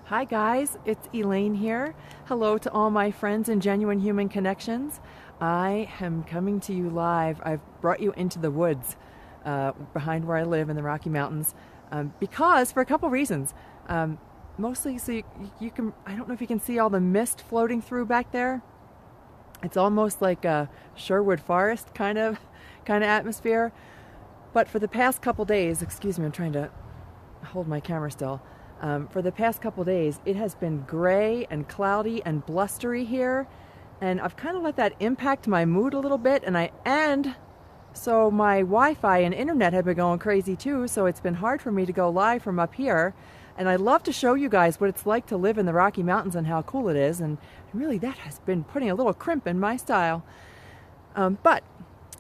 Hi guys, it's Elaine here. Hello to all my friends in Genuine Human Connections. I am coming to you live. I've brought you into the woods behind where I live in the Rocky Mountains because for a couple reasons. Mostly so you can, I don't know if you can see all the mist floating through back there. It's almost like a Sherwood Forest kind of atmosphere. But for the past couple days, excuse me, I'm trying to hold my camera still. For the past couple days, it has been gray and cloudy and blustery here, and I've kind of let that impact my mood a little bit. And so my Wi-Fi and internet have been going crazy too. So it's been hard for me to go live from up here. And I love to show you guys what it's like to live in the Rocky Mountains and how cool it is. And really, that has been putting a little crimp in my style. But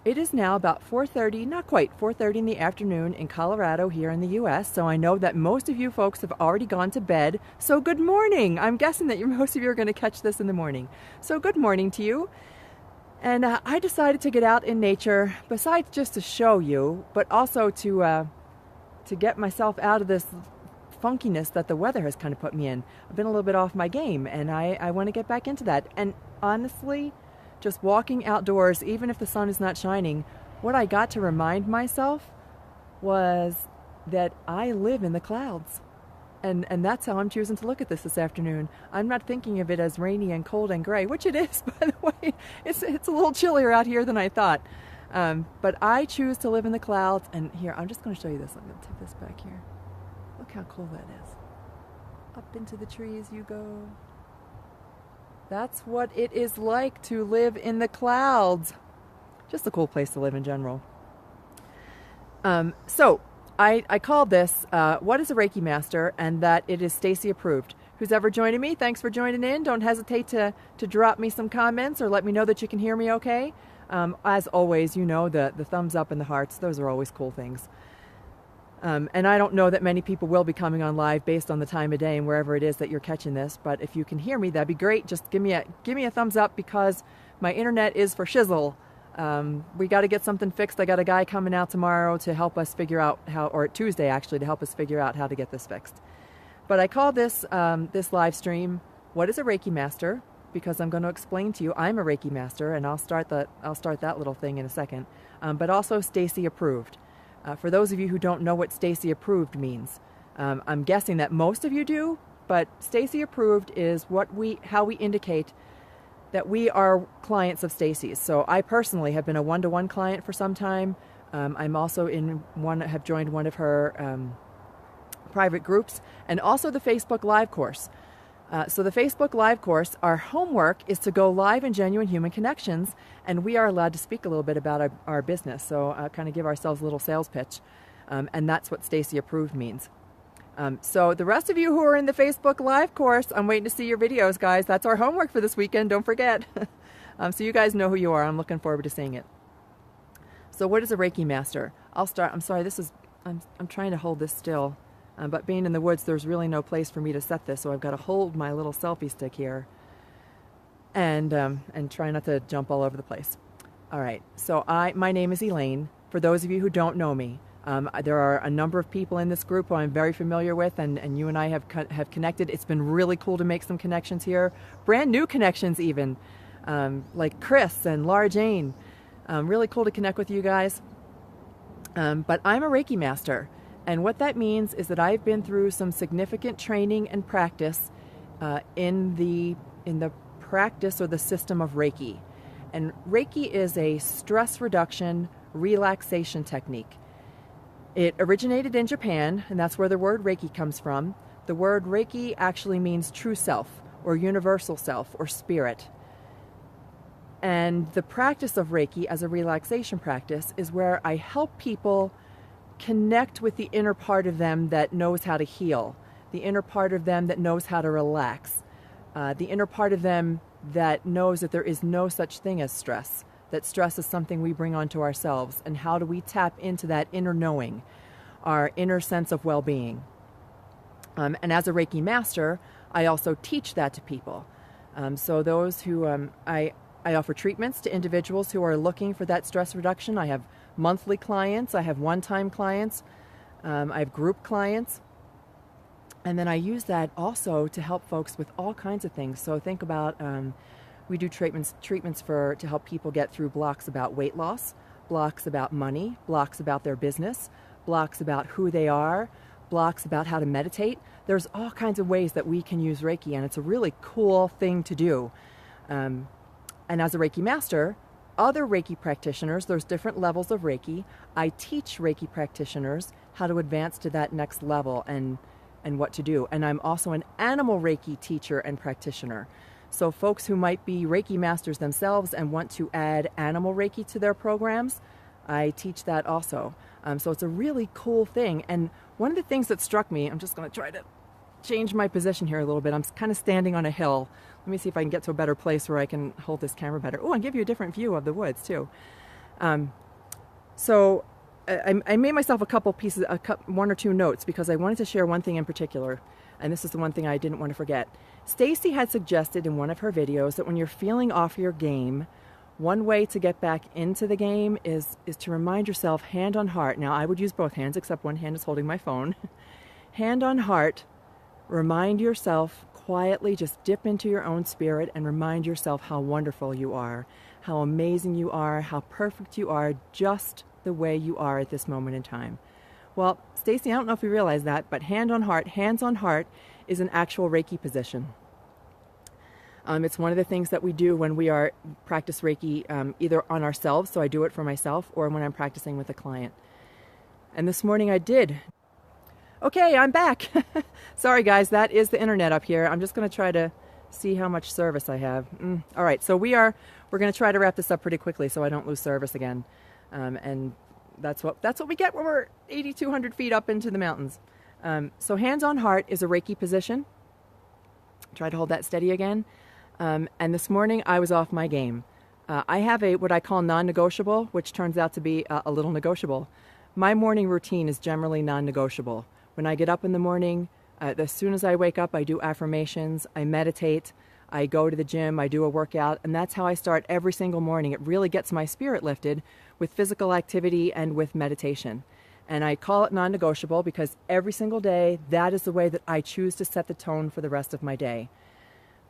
it is now about 4:30, not quite 4:30 in the afternoon in Colorado here in the U.S. So I know that most of you folks have already gone to bed. So good morning. I'm guessing that most of you are going to catch this in the morning. So good morning to you. And I decided to get out in nature, besides just to show you, but also to get myself out of this funkiness that the weather has kind of put me in. I've been a little bit off my game, and I want to get back into that. And honestly, just walking outdoors, even if the sun is not shining, what I got to remind myself was that I live in the clouds. And that's how I'm choosing to look at this afternoon. I'm not thinking of it as rainy and cold and gray, which it is, by the way. It's a little chillier out here than I thought. But I choose to live in the clouds. And here, I'm just going to show you this. I'm going to take this back here. Look how cool that is. Up into the trees you go. That's what it is like to live in the clouds. Just a cool place to live in general. So I called this, What is a Reiki Master? And that it is Stacy approved. Who's ever joining me, thanks for joining in. Don't hesitate to drop me some comments or let me know that you can hear me okay. As always, you know, the thumbs up and the hearts, those are always cool things. And I don't know that many people will be coming on live based on the time of day and wherever it is that you're catching this. But if you can hear me, that'd be great. Just give me a thumbs up because my internet is for shizzle. We got to get something fixed. I got a guy coming out tomorrow to help us figure out how, or Tuesday actually, to help us figure out how to get this fixed. But I call this this live stream, What is a Reiki Master? Because I'm going to explain to you I'm a Reiki Master, and I'll start that little thing in a second. But also Stacy approved. For those of you who don't know what Stacy approved means, I'm guessing that most of you do, but Stacy approved is how we indicate that we are clients of Stacy's. So I personally have been a one-to-one client for some time. I'm also have joined one of her private groups, and also the Facebook Live course. So the Facebook Live course, our homework is to go live in Genuine Human Connections, and we are allowed to speak a little bit about our business. So kind of give ourselves a little sales pitch, and that's what Stacy approved means. So the rest of you who are in the Facebook Live course, I'm waiting to see your videos, guys. That's our homework for this weekend. Don't forget. So you guys know who you are. I'm looking forward to seeing it. So what is a Reiki Master? I'll start. I'm sorry. I'm trying to hold this still. But being in the woods, there's really no place for me to set this, so I've got to hold my little selfie stick here and try not to jump all over the place. All right, so my name is Elaine. For those of you who don't know me, there are a number of people in this group who I'm very familiar with, and you and I have connected. It's been really cool to make some connections here, brand new connections even, like Chris and Laura Jane. Really cool to connect with you guys. But I'm a Reiki Master. And what that means is that I've been through some significant training and practice in the practice or the system of Reiki. And Reiki is a stress reduction relaxation technique. It originated in Japan, and that's where the word Reiki comes from. The word Reiki actually means true self or universal self or spirit. And the practice of Reiki as a relaxation practice is where I help people connect with the inner part of them that knows how to heal, the inner part of them that knows how to relax, the inner part of them that knows that there is no such thing as stress, that stress is something we bring onto ourselves, and how do we tap into that inner knowing, our inner sense of well-being. And as a Reiki Master, I also teach that to people. So those who, I offer treatments to individuals who are looking for that stress reduction. I have monthly clients, I have one-time clients, I have group clients, And then I use that also to help folks with all kinds of things. So think about, we do treatments to help people get through blocks about weight loss, blocks about money, blocks about their business, blocks about who they are, blocks about how to meditate. There's all kinds of ways that we can use Reiki, and it's a really cool thing to do. And as a Reiki master, other Reiki practitioners, there's different levels of Reiki. I teach Reiki practitioners how to advance to that next level and what to do. And I'm also an animal Reiki teacher and practitioner. So folks who might be Reiki masters themselves and want to add animal Reiki to their programs, I teach that also. So it's a really cool thing. And one of the things that struck me, I'm just going to try to change my position here a little bit. I'm kind of standing on a hill. Let me see if I can get to a better place where I can hold this camera better. Oh, and give you a different view of the woods too. So I made myself a couple pieces, one or two notes, because I wanted to share one thing in particular, and this is the one thing I didn't want to forget. Stacy had suggested in one of her videos that when you're feeling off your game, one way to get back into the game is to remind yourself, hand on heart. Now, I would use both hands, except one hand is holding my phone. Hand on heart, remind yourself quietly, just dip into your own spirit and remind yourself how wonderful you are, how amazing you are, how perfect you are, just the way you are at this moment in time. Well, Stacy, I don't know if you realize that, but hands on heart is an actual Reiki position. It's one of the things that we do when we practice Reiki, either on ourselves, so I do it for myself, or when I'm practicing with a client. And this morning I did. Okay, I'm back. Sorry guys, that is the internet up here. I'm just going to try to see how much service I have. All right, so we're going to try to wrap this up pretty quickly so I don't lose service again. And that's what we get when we're 8,200 feet up into the mountains. So hands on heart is a Reiki position. Try to hold that steady again. And this morning I was off my game. I have what I call non-negotiable, which turns out to be a little negotiable. My morning routine is generally non-negotiable. When I get up in the morning, as soon as I wake up, I do affirmations, I meditate, I go to the gym, I do a workout, and that's how I start every single morning. It really gets my spirit lifted with physical activity and with meditation. And I call it non-negotiable because every single day, that is the way that I choose to set the tone for the rest of my day.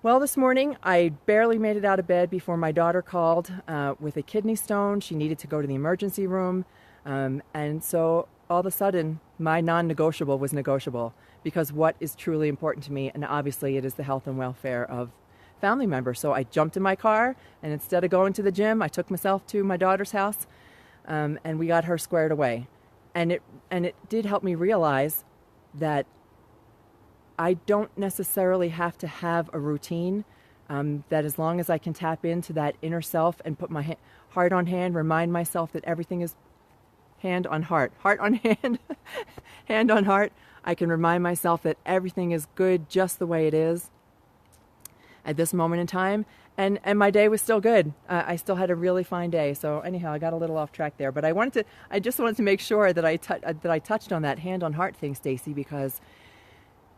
Well, this morning, I barely made it out of bed before my daughter called with a kidney stone. She needed to go to the emergency room. And so all of a sudden, my non-negotiable was negotiable because what is truly important to me, and obviously it is the health and welfare of family members. So I jumped in my car, and instead of going to the gym, I took myself to my daughter's house, and we got her squared away. And it did help me realize that I don't necessarily have to have a routine, that as long as I can tap into that inner self and put my heart on hand, remind myself that everything is hand on heart on hand, hand on heart, I can remind myself that everything is good just the way it is at this moment in time. And my day was still good. I still had a really fine day. So anyhow, I got a little off track there. But I just wanted to make sure that I touched on that hand on heart thing, Stacy, because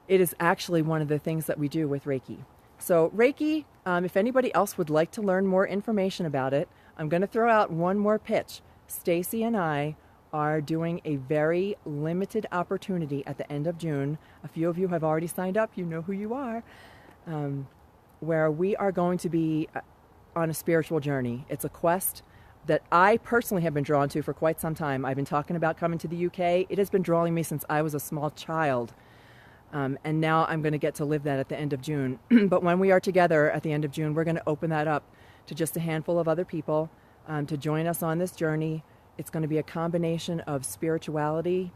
it is actually one of the things that we do with Reiki. So Reiki, if anybody else would like to learn more information about it, I'm going to throw out one more pitch. Stacy and I are doing a very limited opportunity at the end of June. A few of you have already signed up. You know who you are. Where we are going to be on a spiritual journey. It's a quest that I personally have been drawn to for quite some time. I've been talking about coming to the UK. It has been drawing me since I was a small child. And now I'm going to get to live that at the end of June. But when we are together at the end of June, we're going to open that up to just a handful of other people to join us on this journey. It's going to be a combination of spirituality,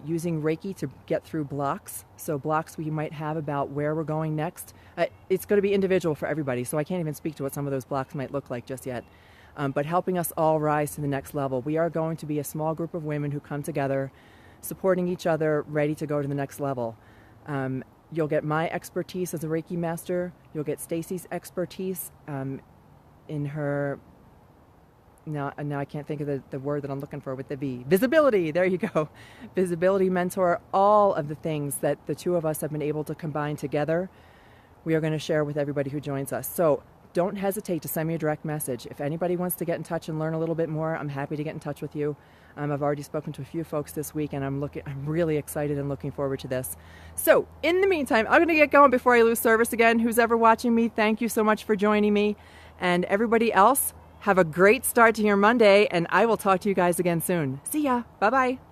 using Reiki to get through blocks. So blocks we might have about where we're going next. It's going to be individual for everybody, so I can't even speak to what some of those blocks might look like just yet. But helping us all rise to the next level. We are going to be a small group of women who come together, supporting each other, ready to go to the next level. You'll get my expertise as a Reiki master. You'll get Stacy's expertise in her... Now I can't think of the word that I'm looking for with the V. Visibility, there you go. Visibility mentor, all of the things that the two of us have been able to combine together, we are going to share with everybody who joins us. So don't hesitate to send me a direct message. If anybody wants to get in touch and learn a little bit more, I'm happy to get in touch with you. I've already spoken to a few folks this week, and I'm really excited and looking forward to this. So, in the meantime, I'm going to get going before I lose service again. Who's ever watching me, thank you so much for joining me. And everybody else, have a great start to your Monday, and I will talk to you guys again soon. See ya. Bye-bye.